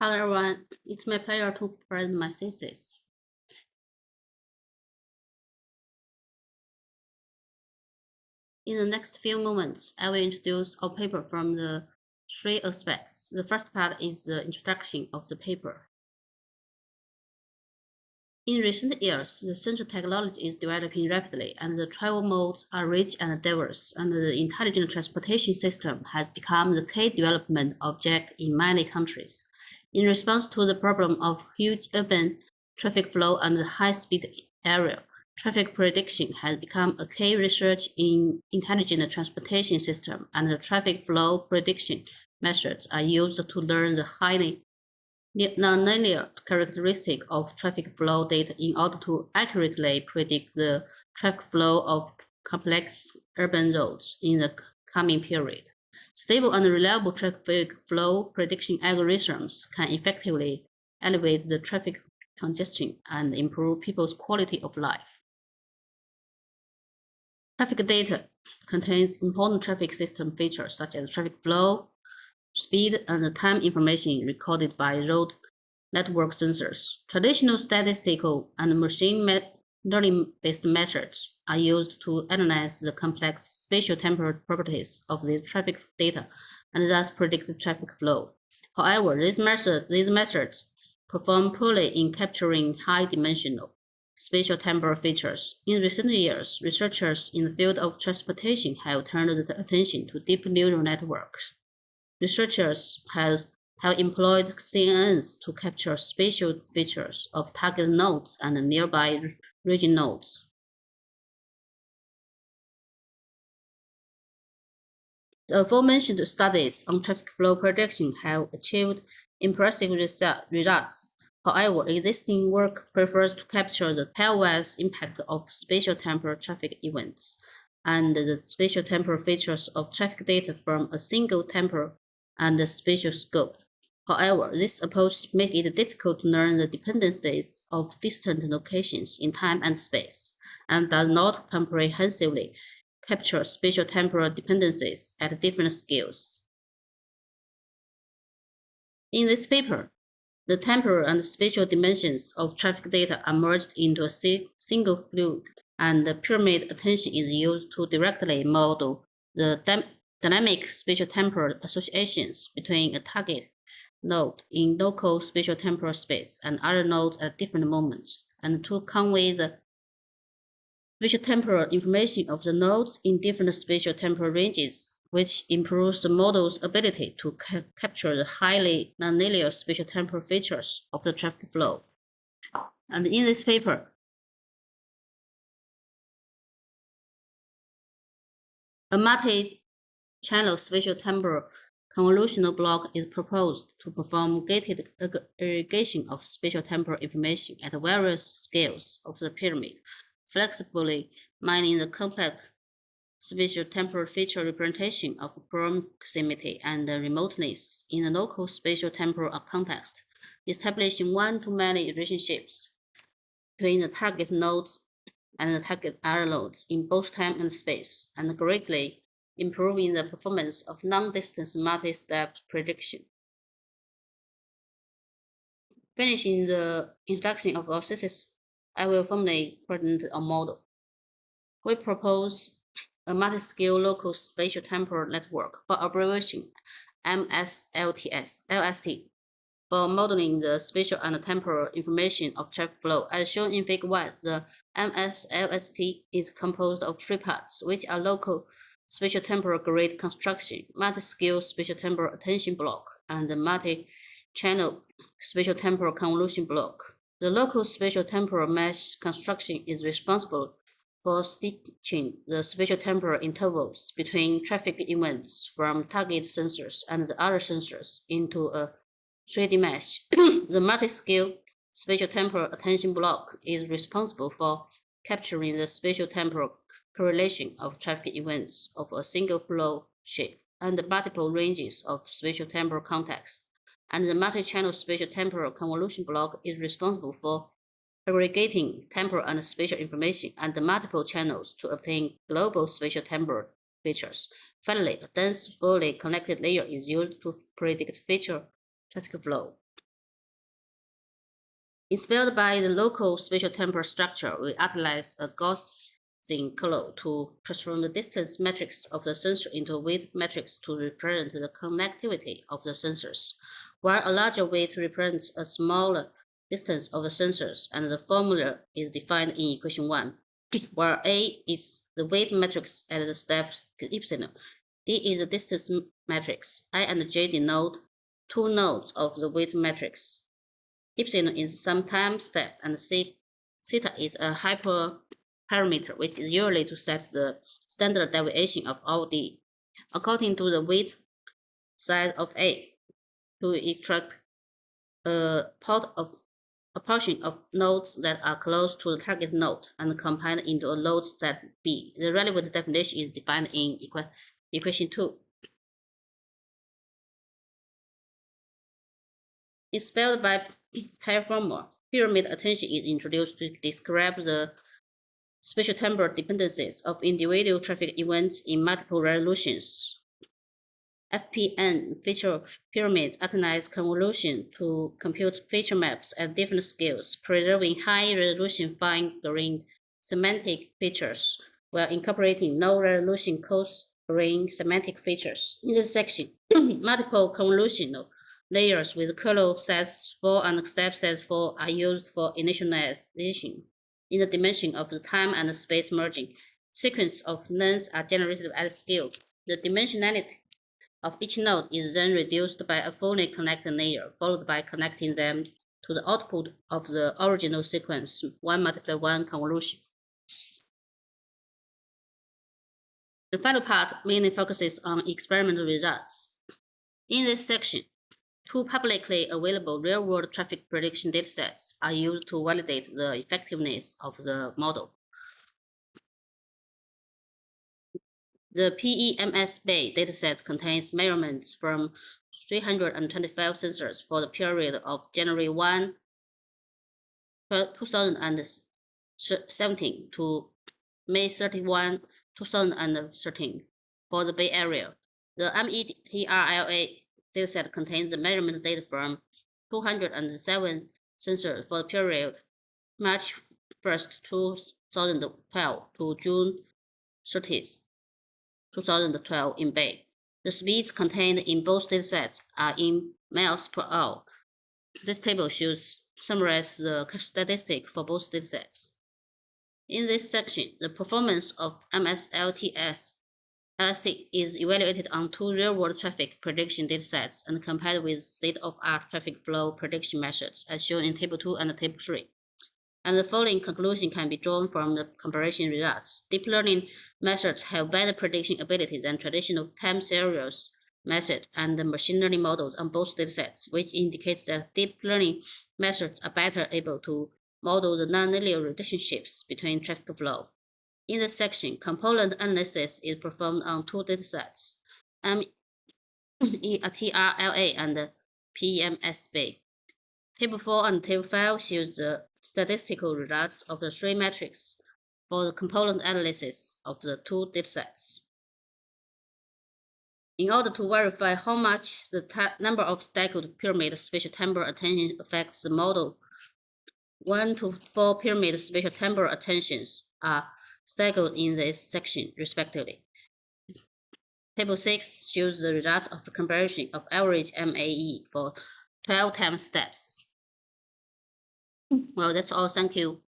Hello everyone, it's my pleasure to present my thesis. In the next few moments, I will introduce our paper from the three aspects. The first part is the introduction of the paper. In recent years, the sensor technology is developing rapidly, and the travel modes are rich and diverse, and the intelligent transportation system has become the key development object in many countries. In response to the problem of huge urban traffic flow and high-speed area, traffic prediction has become a key research in intelligent transportation system, and the traffic flow prediction methods are used to learn the highly nonlinear characteristic of traffic flow data in order to accurately predict the traffic flow of complex urban roads in the coming period. Stable and reliable traffic flow prediction algorithms can effectively elevate the traffic congestion and improve people's quality of life. Traffic data contains important traffic system features such as traffic flow, speed, and time information recorded by road network sensors. Traditional statistical and machine learning-based methods are used to analyze the complex spatial-temporal properties of these traffic data and thus predict traffic flow. However, these methods perform poorly in capturing high-dimensional spatial-temporal features. In recent years, researchers in the field of transportation have turned their attention to deep neural networks. Researchers have employed CNNs to capture spatial features of target nodes and nearby region nodes. The aforementioned studies on traffic flow prediction have achieved impressive results. However, existing work prefers to capture the pairwise impact of spatial-temporal traffic events and the spatial-temporal features of traffic data from a single temporal and spatial scope. However, this approach makes it difficult to learn the dependencies of distant locations in time and space, and does not comprehensively capture spatial-temporal dependencies at different scales. In this paper, the temporal and spatial dimensions of traffic data are merged into a single fluid, and the pyramid attention is used to directly model the dynamic spatial-temporal associations between a target node in local spatial-temporal space and other nodes at different moments, and to convey the spatial-temporal information of the nodes in different spatial-temporal ranges, which improves the model's ability to capture the highly nonlinear spatial-temporal features of the traffic flow. And in this paper, a multi-channel spatial-temporal convolutional block is proposed to perform gated aggregation of spatial-temporal information at various scales of the pyramid, flexibly mining the complex spatial-temporal feature representation of proximity and remoteness in a local spatial-temporal context, establishing one-to-many relationships between the target nodes and the target other nodes in both time and space, and greatly improving the performance of long-distance multi-step prediction. Finishing the introduction of our thesis, I will formally present a model. We propose a multi-scale local spatial-temporal network, for abbreviation LST, for modeling the spatial and temporal information of traffic flow. As shown in Figure 1, the MSLST is composed of three parts, which are local spatial-temporal grid construction, multi-scale spatial-temporal attention block, and the multi-channel spatial-temporal convolution block. The local spatial-temporal mesh construction is responsible for stitching the spatial-temporal intervals between traffic events from target sensors and the other sensors into a 3D mesh. The multi-scale spatial-temporal attention block is responsible for capturing the spatial-temporal correlation of traffic events of a single flow shape and multiple ranges of spatial-temporal context. And the multi-channel spatial-temporal convolution block is responsible for aggregating temporal and spatial information and the multiple channels to obtain global spatial-temporal features. Finally, a dense, fully connected layer is used to predict feature traffic flow. Inspired by the local spatial temporal structure, we utilize a Gaussian color to transform the distance matrix of the sensor into a weight matrix to represent the connectivity of the sensors, while a larger weight represents a smaller distance of the sensors, and the formula is defined in equation 1, where A is the weight matrix at the step epsilon, D is the distance matrix, I and J denote two nodes of the weight matrix. Epsilon is some time step, and theta is a hyperparameter, which is usually to set the standard deviation of all D. According to the weight size of A, to extract a portion of nodes that are close to the target node and combine into a load set B. The relevant definition is defined in equation 2. It's spelled by pair formula. Pyramid attention is introduced to describe the spatial temporal dependencies of individual traffic events in multiple resolutions. FPN feature pyramid utilize convolution to compute feature maps at different scales, preserving high-resolution fine-grained semantic features while incorporating low-resolution coarse-grained semantic features. In this section, multiple convolutional layers with kernel sets 4 and step sets 4 are used for initialization. In the dimension of the time and space merging, sequence of lengths are generated at scale. The dimensionality of each node is then reduced by a fully connected layer, followed by connecting them to the output of the original sequence, 1 multiplied 1 convolution. The final part mainly focuses on experimental results. In this section, two publicly available real-world traffic prediction datasets are used to validate the effectiveness of the model. The PEMS Bay dataset contains measurements from 325 sensors for the period of January 1, 2017 to May 31, 2013 for the Bay Area. The METRLA dataset contains the measurement data from 207 sensors for the period March 1st, 2012 to June 30th, 2012 in Bay. The speeds contained in both datasets are in miles per hour. This table summarizes the statistic for both datasets. In this section, the performance of MSLTS is evaluated on two real-world traffic prediction datasets and compared with state-of-art traffic flow prediction methods, as shown in Table 2 and Table 3. And the following conclusion can be drawn from the comparison results. Deep learning methods have better prediction ability than traditional time series method and the machine learning models on both datasets, which indicates that deep learning methods are better able to model the nonlinear relationships between traffic flow. In this section, component analysis is performed on two datasets, METRLA and PEMS-Bay. Table 4 and Table 5 shows the statistical results of the three metrics for the component analysis of the two datasets. In order to verify how much the number of staggered pyramid spatial temporal attention affects the model, 1 to 4 pyramid spatial temporal attentions are staggered in this section, respectively. Table 6 shows the results of the comparison of average MAE for 12 time steps. Well, that's all. Thank you.